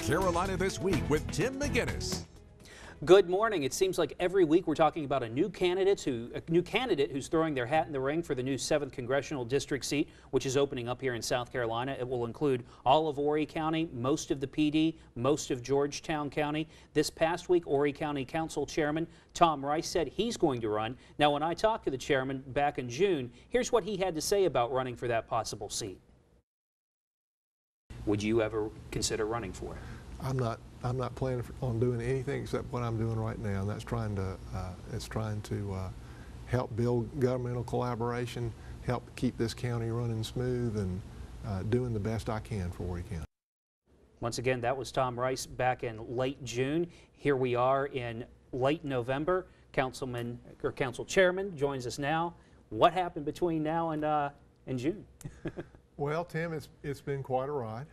Carolina This Week with Tim McGinnis. Good morning. It seems like every week we're talking about a new candidate who's throwing their hat in the ring for the new 7th Congressional District seat, which is opening up here in South Carolina. It will include all of Horry County, most of the PD, most of Georgetown County. This past week, Horry County Council Chairman Tom Rice said he's going to run. Now, when I talked to the chairman back in June, here's what he had to say about running for that possible seat. Would you ever consider running for it? I'm not planning on doing anything except what I'm doing right now, and that's trying to help build governmental collaboration, help keep this county running smooth, and doing the best I can for Horry County. Once again, that was Tom Rice back in late June. Here we are in late November. Council Chairman joins us now. What happened between now and June? Well, Tim, it's been quite a ride.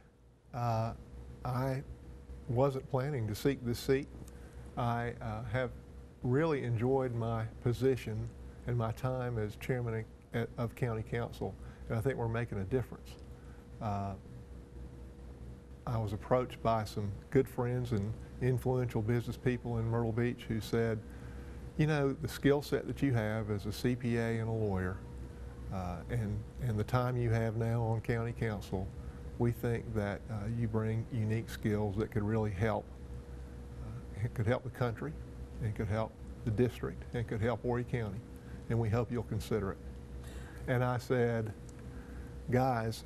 I wasn't planning to seek this seat. I have really enjoyed my position and my time as chairman of county council, and I think we're making a difference. I was approached by some good friends and influential business people in Myrtle Beach who said, you know, the skill set that you have as a CPA and a lawyer, and the time you have now on county council, we think that you bring unique skills that could really help. It could help the country, it could help the district, it could help Horry County, and we hope you'll consider it. And I said, guys,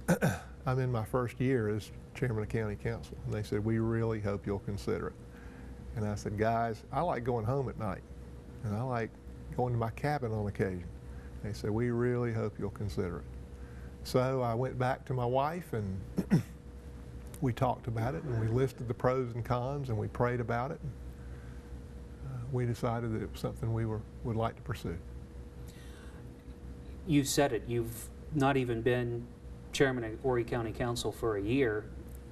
I'm in my first year as chairman of county council. And they said, we really hope you'll consider it. And I said, guys, I like going home at night, and I like going to my cabin on occasion. They said, we really hope you'll consider it. So I went back to my wife and we talked about it, and we listed the pros and cons, and we prayed about it. We decided that it was something we would like to pursue. You said it. You've not even been chairman of Horry County Council for a year,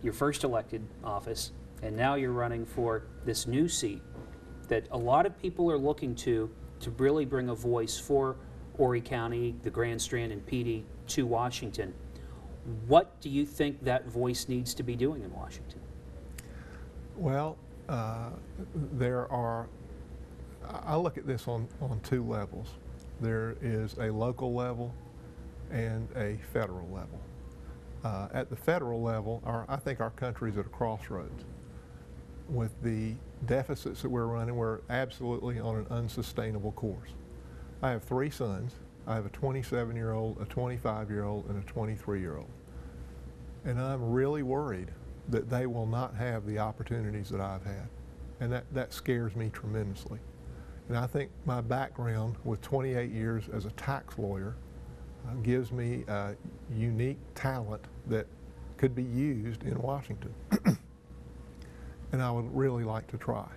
your first elected office, and now you're running for this new seat that a lot of people are looking to really bring a voice for Horry County, the Grand Strand, and PD to Washington. What do you think that voice needs to be doing in Washington? Well, I look at this on two levels. There is a local level and a federal level. At the federal level, I think our country's at a crossroads. With the deficits that we're running, we're absolutely on an unsustainable course. I have 3 sons. I have a 27-year-old, a 25-year-old, and a 23-year-old. And I'm really worried that they will not have the opportunities that I've had. And that scares me tremendously. And I think my background with 28 years as a tax lawyer gives me a unique talent that could be used in Washington. And I would really like to try.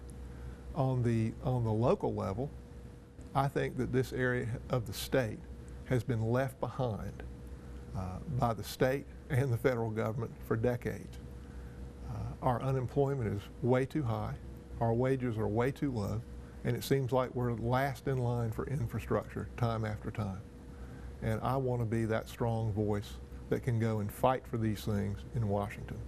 On the local level, I think that this area of the state has been left behind by the state and the federal government for decades. Our unemployment is way too high, our wages are way too low, and it seems like we're last in line for infrastructure time after time. And I want to be that strong voice that can go and fight for these things in Washington.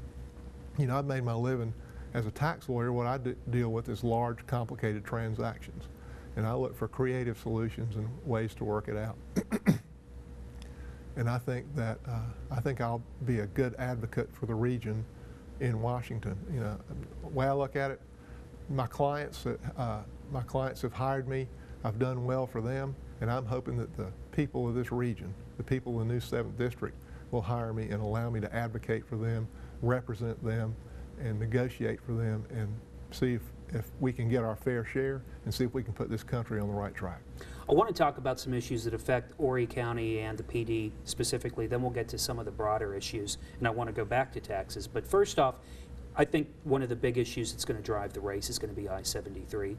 You know, I've made my living as a tax lawyer. What I deal with is large, complicated transactions. And I look for creative solutions and ways to work it out. And I think that I'll be a good advocate for the region in Washington. You know, the way I look at it, my clients have hired me. I've done well for them, and I'm hoping that the people of this region, the people of the new 7th District, will hire me and allow me to advocate for them, represent them, and negotiate for them, and see if we can get our fair share and see if we can put this country on the right track. I want to talk about some issues that affect Horry County and the PD specifically, then we'll get to some of the broader issues, and I want to go back to taxes. But first off, I think one of the big issues that's going to drive the race is going to be I-73,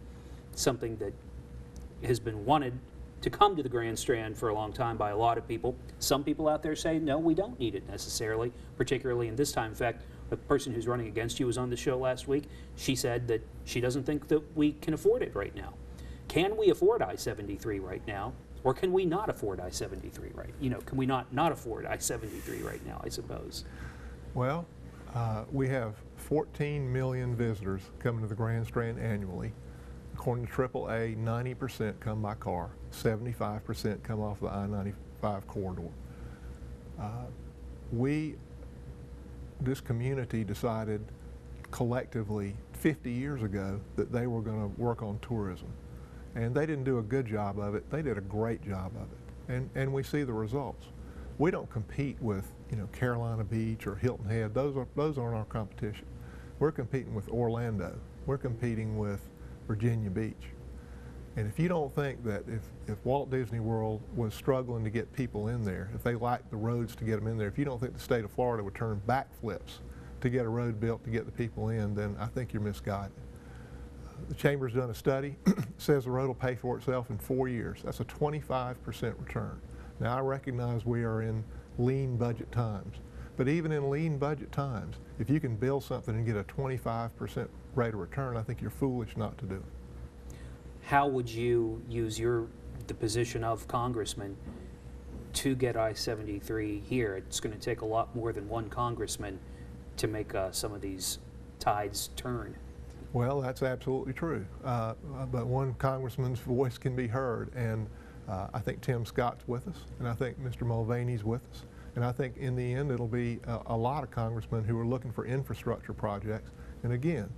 something that has been wanted to come to the Grand Strand for a long time by a lot of people. Some people out there say, no, we don't need it necessarily, particularly in this time. In fact, the person who's running against you was on the show last week. She said that she doesn't think that we can afford it right now. Can we afford I-73 right now, or can we not afford I-73 right? You know, can we not afford I-73 right now, I suppose? Well, we have 14 million visitors coming to the Grand Strand annually. According to AAA, 90% come by car, 75% come off the I-95 corridor. This community decided collectively 50 years ago that they were going to work on tourism. And they didn't do a good job of it. They did a great job of it. And we see the results. We don't compete with, Carolina Beach or Hilton Head. Those aren't our competition. We're competing with Orlando. We're competing with Virginia Beach. And if you don't think that if Walt Disney World was struggling to get people in there, if they lacked the roads to get them in there, if you don't think the state of Florida would turn backflips to get a road built to get the people in, then I think you're misguided. The Chamber's done a study, says the road will pay for itself in 4 years. That's a 25% return. Now I recognize we are in lean budget times, but even in lean budget times, if you can build something and get a 25% rate of return, I think you're foolish not to do it. How would you use the position of congressman to get I-73 here? It's going to take a lot more than one congressman to make some of these tides turn. Well, that's absolutely true. But one congressman's voice can be heard, and I think Tim Scott's with us, and I think Mr. Mulvaney's with us, and I think in the end it'll be a lot of congressmen who are looking for infrastructure projects. And again,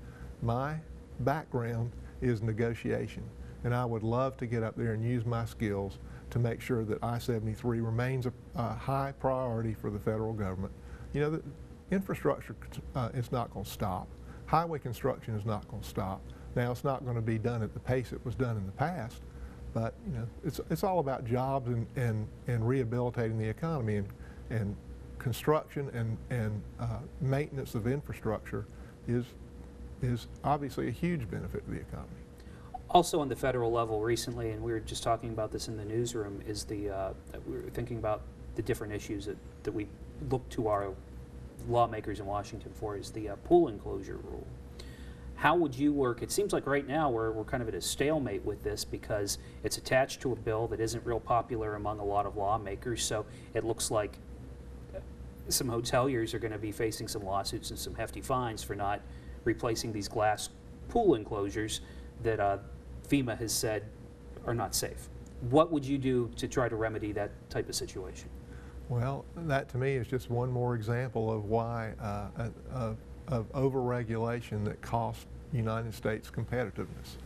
my background is negotiation, and I would love to get up there and use my skills to make sure that I-73 remains a high priority for the federal government. The infrastructure is not going to stop. Highway construction is not going to stop. Now, it's not going to be done at the pace it was done in the past, but it's all about jobs and rehabilitating the economy, and construction and maintenance of infrastructure is obviously a huge benefit to the economy. Also on the federal level recently, and we were just talking about this in the newsroom, is we were thinking about the different issues that we look to our lawmakers in Washington for, is the pool enclosure rule. How would you work? It seems like right now we're kind of at a stalemate with this because it's attached to a bill that isn't real popular among a lot of lawmakers, so it looks like some hoteliers are going to be facing some lawsuits and some hefty fines for not replacing these glass pool enclosures that FEMA has said are not safe. What would you do to try to remedy that type of situation? Well, that to me is just one more example of why of over-regulation that costs United States competitiveness.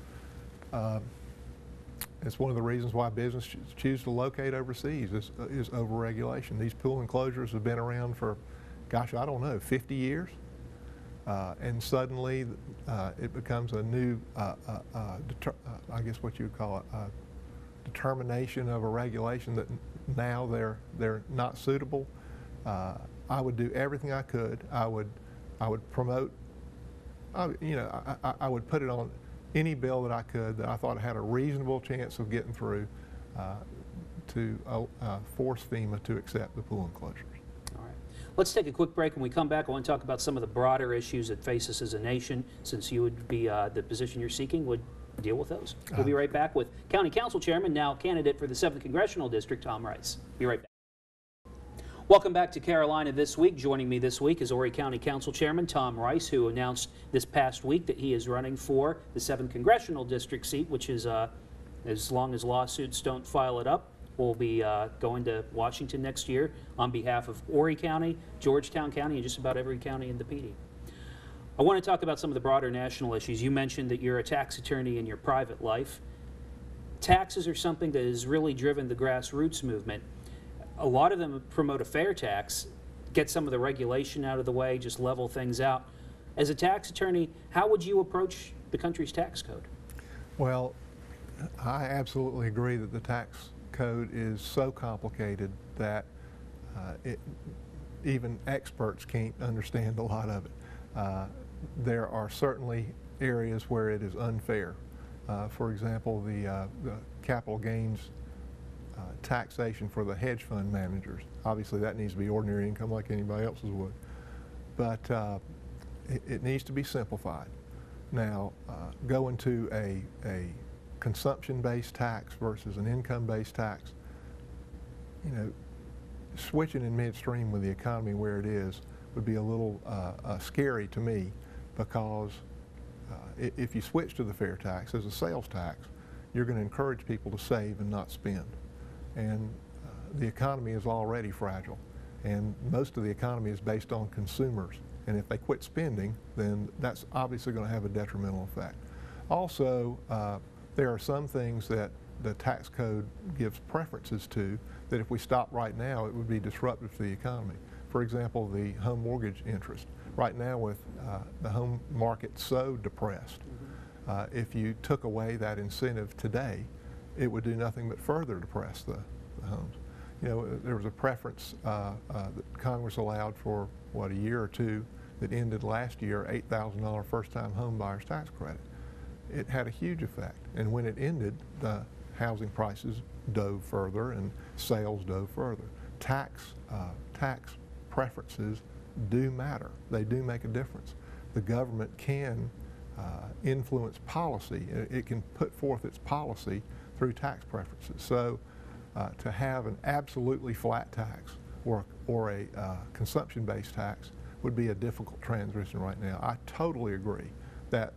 It's one of the reasons why businesses choose to locate overseas is over-regulation. These pool enclosures have been around for, gosh, I don't know, 50 years. And suddenly it becomes a new, I guess what you would call it, determination of a regulation that now they're not suitable. I would do everything I could. I would promote, I would put it on any bill that I could that I thought had a reasonable chance of getting through to force FEMA to accept the pool enclosures. All right. Let's take a quick break. When we come back, I want to talk about some of the broader issues that face us as a nation, since you would be the position you're seeking would deal with those. We'll be right back with County Council Chairman, now candidate for the 7th Congressional District, Tom Rice. Be right back. Welcome back to Carolina This Week. Joining me this week is Horry County Council Chairman Tom Rice, who announced this past week that he is running for the 7th Congressional District seat, which is, as long as lawsuits don't file it up, we'll be going to Washington next year on behalf of Horry County, Georgetown County, and just about every county in the PD. I want to talk about some of the broader national issues. You mentioned that you're a tax attorney in your private life. Taxes are something that has really driven the grassroots movement. A lot of them promote a fair tax, get some of the regulation out of the way, just level things out. As a tax attorney, how would you approach the country's tax code? Well, I absolutely agree that the tax code is so complicated that even experts can't understand a lot of it. There are certainly areas where it is unfair. For example, the capital gains taxation for the hedge fund managers. Obviously that needs to be ordinary income like anybody else's would. But it needs to be simplified. Now, going to a consumption-based tax versus an income-based tax, switching in midstream with the economy where it is would be a little scary to me. because if you switch to the fair tax as a sales tax, you're going to encourage people to save and not spend. And the economy is already fragile, and most of the economy is based on consumers. And if they quit spending, then that's obviously going to have a detrimental effect. Also, there are some things that the tax code gives preferences to that if we stop right now, it would be disruptive to the economy. For example, the home mortgage interest. Right now, with the home market so depressed, if you took away that incentive today, it would do nothing but further depress the homes. You know, there was a preference that Congress allowed for, what, a year or two that ended last year, $8,000 first-time home buyers tax credit. It had a huge effect, and when it ended, the housing prices dove further and sales dove further. Tax preferences do matter. They do make a difference. The government can influence policy. It can put forth its policy through tax preferences. So to have an absolutely flat tax or a consumption-based tax would be a difficult transition right now. I totally agree that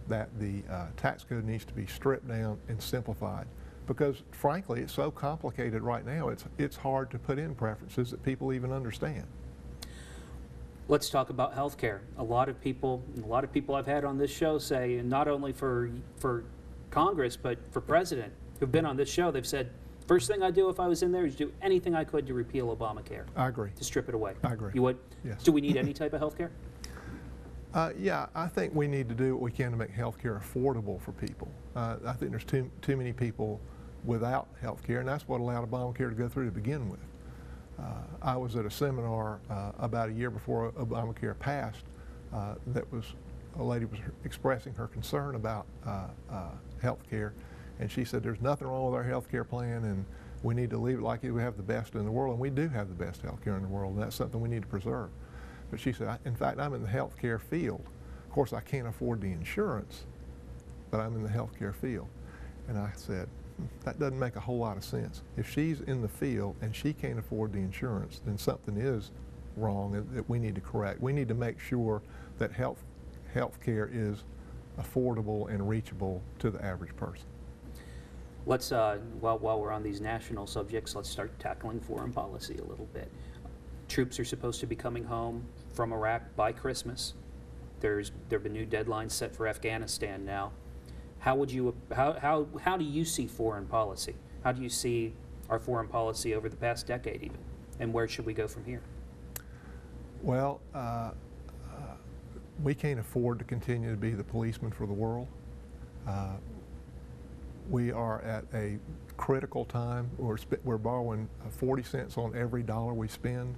the tax code needs to be stripped down and simplified, because frankly it's so complicated right now, it's hard to put in preferences that people even understand. Let's talk about health care. A lot of people I've had on this show say, and not only for Congress but for President, who've been on this show, they've said, first thing I'd do if I was in there is do anything I could to repeal Obamacare. I agree. To strip it away. I agree. You would? Yes. Do we need any type of health care? Yeah, I think we need to do what we can to make health care affordable for people. I think there's too many people without health care, and that's what allowed Obamacare to go through to begin with. I was at a seminar about a year before Obamacare passed that was, a lady was expressing her concern about health care, and she said there's nothing wrong with our health care plan and we need to leave it like we have the best in the world, and we do have the best health care in the world, and that's something we need to preserve. But she said, in fact, I'm in the health care field. Of course, I can't afford the insurance, but I'm in the health care field. And I said, that doesn't make a whole lot of sense. If she's in the field and she can't afford the insurance, then something is wrong that we need to correct. We need to make sure that health care is affordable and reachable to the average person. Let's, while we're on these national subjects, let's start tackling foreign policy a little bit. Troops are supposed to be coming home from Iraq by Christmas. There have been new deadlines set for Afghanistan now. How would you, how do you see foreign policy? How do you see our foreign policy over the past decade even? And where should we go from here? Well, we can't afford to continue to be the policeman for the world. We are at a critical time. We're borrowing 40 cents on every dollar we spend.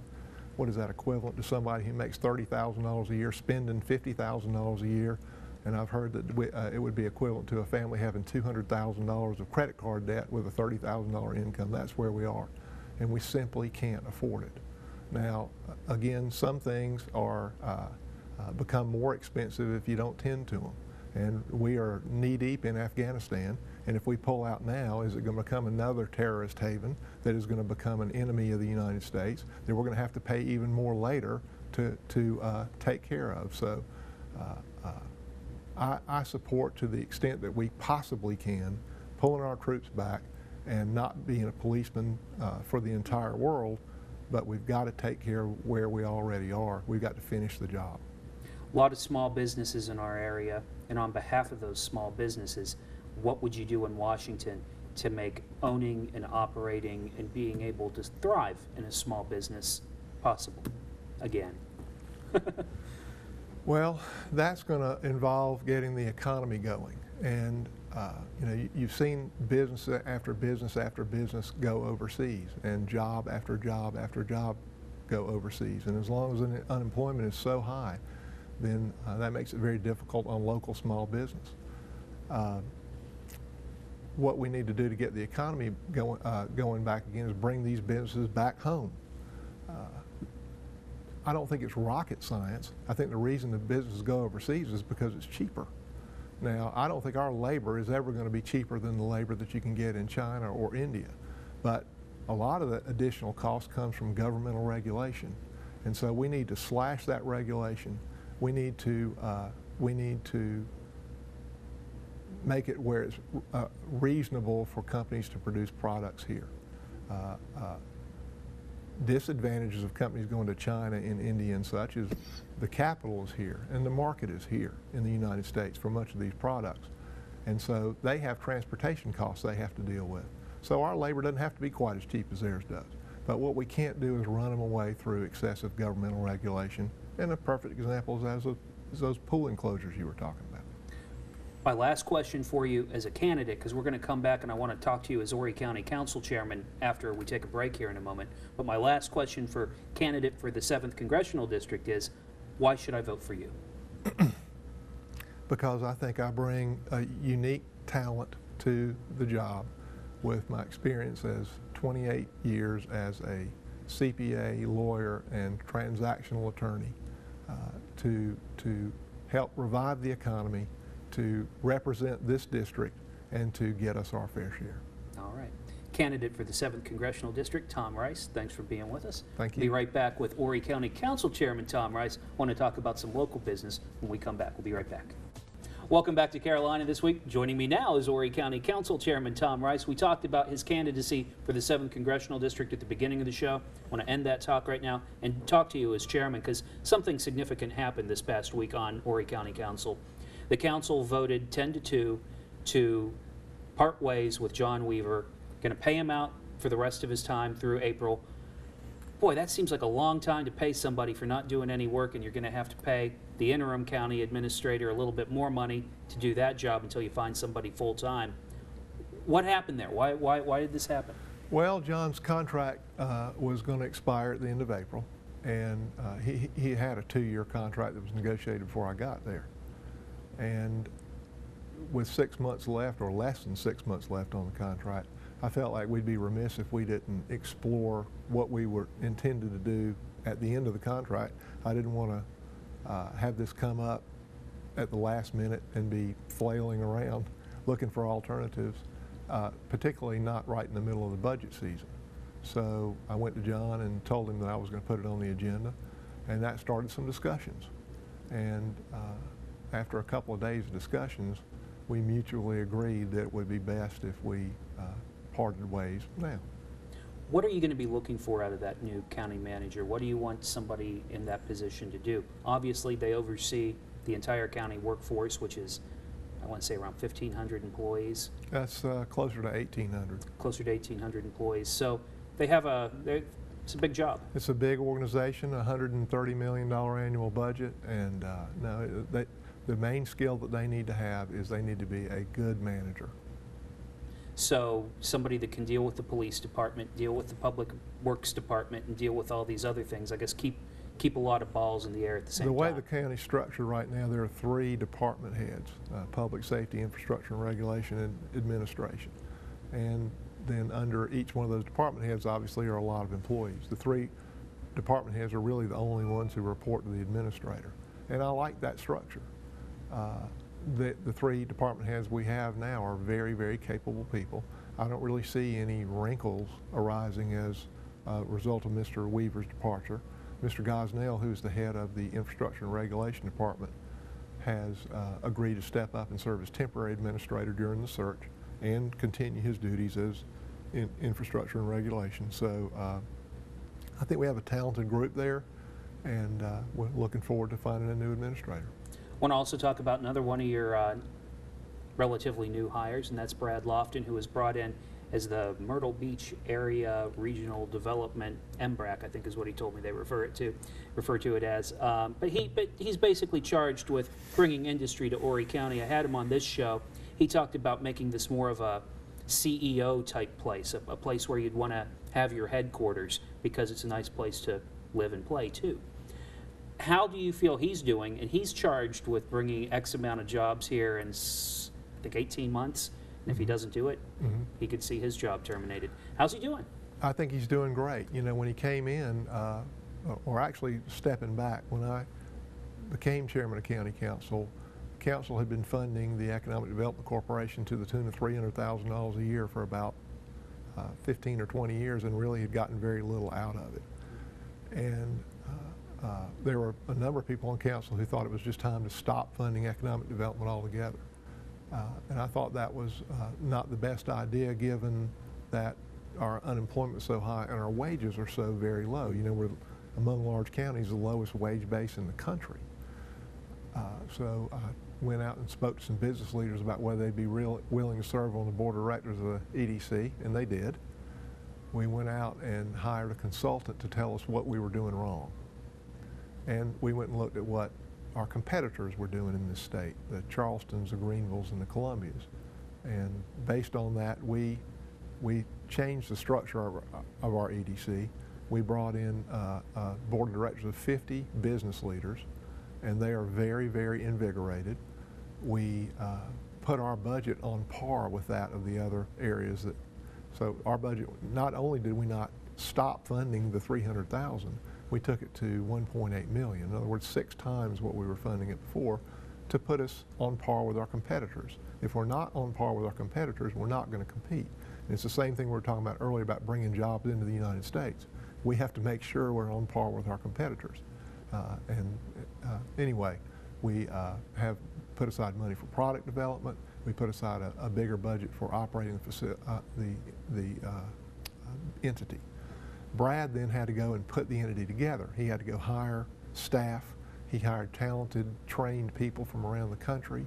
What is that equivalent to somebody who makes $30,000 a year spending $50,000 a year? And I've heard that it would be equivalent to a family having $200,000 of credit card debt with a $30,000 income. That's where we are, and we simply can't afford it. Now, again, some things are become more expensive if you don't tend to them. And we are knee-deep in Afghanistan, and if we pull out now, is it going to become another terrorist haven that is going to become an enemy of the United States that we're going to have to pay even more later to take care of? So I support, to the extent that we possibly can, pulling our troops back and not being a policeman for the entire world, but we've got to take care of where we already are. We've got to finish the job. A lot of small businesses in our area, and on behalf of those small businesses, what would you do in Washington to make owning and operating and being able to thrive in a small business possible again? Well, that's going to involve getting the economy going. And you know, you've seen business after business after business go overseas, and job after job after job go overseas. And as long as unemployment is so high, then that makes it very difficult on local small business. What we need to do to get the economy going back again is bring these businesses back home. I don't think it's rocket science. I think the reason the businesses go overseas is because it's cheaper. Now, I don't think our labor is ever going to be cheaper than the labor that you can get in China or India, but a lot of the additional cost comes from governmental regulation, and so we need to slash that regulation. We need to we need to make it where it's reasonable for companies to produce products here. Disadvantages of companies going to China and India and such is the capital is here and the market is here in the United States for much of these products. And so they have transportation costs they have to deal with. So our labor doesn't have to be quite as cheap as theirs does. But what we can't do is run them away through excessive governmental regulation. And a perfect example is those pool enclosures you were talking about. My last question for you as a candidate, because we're going to come back and I want to talk to you as Horry County Council Chairman after we take a break here in a moment. But my last question for candidate for the 7th Congressional District is, why should I vote for you? Because I think I bring a unique talent to the job with my experience as 28 years as a CPA, lawyer, and transactional attorney to help revive the economy, to represent this district, and to get us our fair share. All right. Candidate for the 7th Congressional District, Tom Rice, thanks for being with us. Thank you. Be right back with Horry County Council Chairman Tom Rice. I want to talk about some local business when we come back. We'll be right back. Welcome back to Carolina This Week. Joining me now is Horry County Council Chairman Tom Rice. We talked about his candidacy for the 7th Congressional District at the beginning of the show. I want to end that talk right now and talk to you as chairman because something significant happened this past week on Horry County Council. The council voted 10-2 to part ways with John Weaver, going to pay him out for the rest of his time through April. Boy, that seems like a long time to pay somebody for not doing any work, and you're going to have to pay the interim county administrator a little bit more money to do that job until you find somebody full-time. What happened there? Why did this happen? Well, John's contract was going to expire at the end of April, and he had a 2-year contract that was negotiated before I got there. And with 6 months left, or less than 6 months left on the contract, I felt like we'd be remiss if we didn't explore what we were intended to do at the end of the contract. I didn't want to have this come up at the last minute and be flailing around looking for alternatives, particularly not right in the middle of the budget season. So I went to John and told him that I was going to put it on the agenda, and that started some discussions. And after a couple of days of discussions, we mutually agreed that it would be best if we parted ways now. What are you going to be looking for out of that new county manager? What do you want somebody in that position to do? Obviously, they oversee the entire county workforce, which is, I want to say, around 1,500 employees. That's closer to 1,800. Closer to 1,800 employees. So they have it's a big job. It's a big organization, a $130 million annual budget, and no, the main skill that they need to have is they need to be a good manager. So somebody that can deal with the police department, deal with the public works department, and deal with all these other things. I guess keep a lot of balls in the air at the same time. The way the county's structured right now, there are 3 department heads: public safety, infrastructure and regulation, and administration. And then under each one of those department heads, obviously, are a lot of employees. The 3 department heads are really the only ones who report to the administrator. And I like that structure. The 3 department heads we have now are very, very capable people. I don't really see any wrinkles arising as a result of Mr. Weaver's departure. Mr. Gosnell, who's the head of the Infrastructure and Regulation Department, has agreed to step up and serve as temporary administrator during the search and continue his duties as in infrastructure and regulation. So I think we have a talented group there, and we're looking forward to finding a new administrator. I want to also talk about another one of your relatively new hires, and that's Brad Lofton, who was brought in as the Myrtle Beach Area Regional Development, MBRAC, I think is what he told me they refer to it as. But he's basically charged with bringing industry to Horry County. I had him on this show. He talked about making this more of a CEO type place, a place where you'd want to have your headquarters because it's a nice place to live and play too. How do you feel he's doing? And he's charged with bringing X amount of jobs here in, I think, 18 months. And if he doesn't do it, he could see his job terminated. How's he doing? I think he's doing great. You know, when he came in, or actually stepping back, when I became chairman of county council, council had been funding the Economic Development Corporation to the tune of $300,000 a year for about 15 or 20 years, and really had gotten very little out of it. And there were a number of people on council who thought it was just time to stop funding economic development altogether. And I thought that was not the best idea, given that our unemployment is so high and our wages are so very low. You know, we're among large counties the lowest wage base in the country. So I went out and spoke to some business leaders about whether they'd be willing to serve on the board of directors of the EDC, and they did. We went out and hired a consultant to tell us what we were doing wrong. And we went and looked at what our competitors were doing in this state, the Charlestons, the Greenvilles, and the Columbias. And based on that, we changed the structure of our EDC. We brought in a board of directors of 50 business leaders, and they are very, very invigorated. We put our budget on par with that of the other areas. So our budget, not only did we not stop funding the $300,000, we took it to $1.8 million. In other words, 6 times what we were funding it before, to put us on par with our competitors. If we're not on par with our competitors, we're not going to compete. And it's the same thing we were talking about earlier about bringing jobs into the United States. We have to make sure we're on par with our competitors. Anyway, we have put aside money for product development. We put aside a bigger budget for operating the entity. Brad then had to go and put the entity together. He had to go hire staff. He hired talented, trained people from around the country.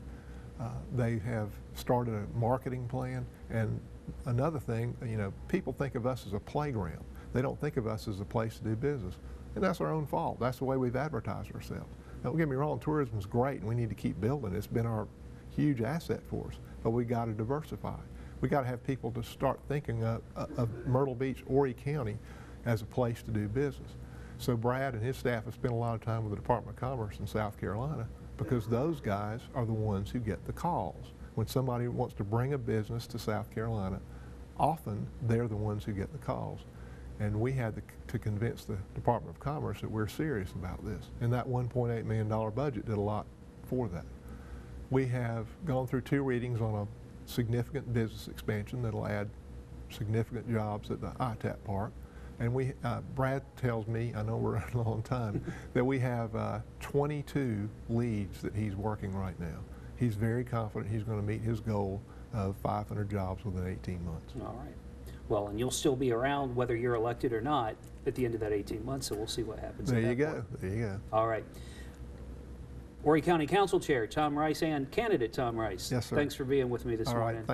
They have started a marketing plan. And another thing, you know, people think of us as a playground. They don't think of us as a place to do business. And that's our own fault. That's the way we've advertised ourselves. Don't get me wrong, tourism's great and we need to keep building. It's been our huge asset for us, but we got to diversify. We got to have people to start thinking of Myrtle Beach, Horry County as a place to do business. So Brad and his staff have spent a lot of time with the Department of Commerce in South Carolina, because those guys are the ones who get the calls. When somebody wants to bring a business to South Carolina, often they're the ones who get the calls. And we had to convince the Department of Commerce that we're serious about this. And that $1.8 million budget did a lot for that. We have gone through 2 readings on a significant business expansion that'll add significant jobs at the ITAP Park. And Brad tells me, I know we're running a long time, that we have 22 leads that he's working right now. He's very confident he's going to meet his goal of 500 jobs within 18 months. All right. Well, and you'll still be around whether you're elected or not at the end of that 18 months, so we'll see what happens. There you go. There you go. All right. Horry County Council Chair Tom Rice and candidate Tom Rice. Yes, sir. Thanks for being with me this morning. All right.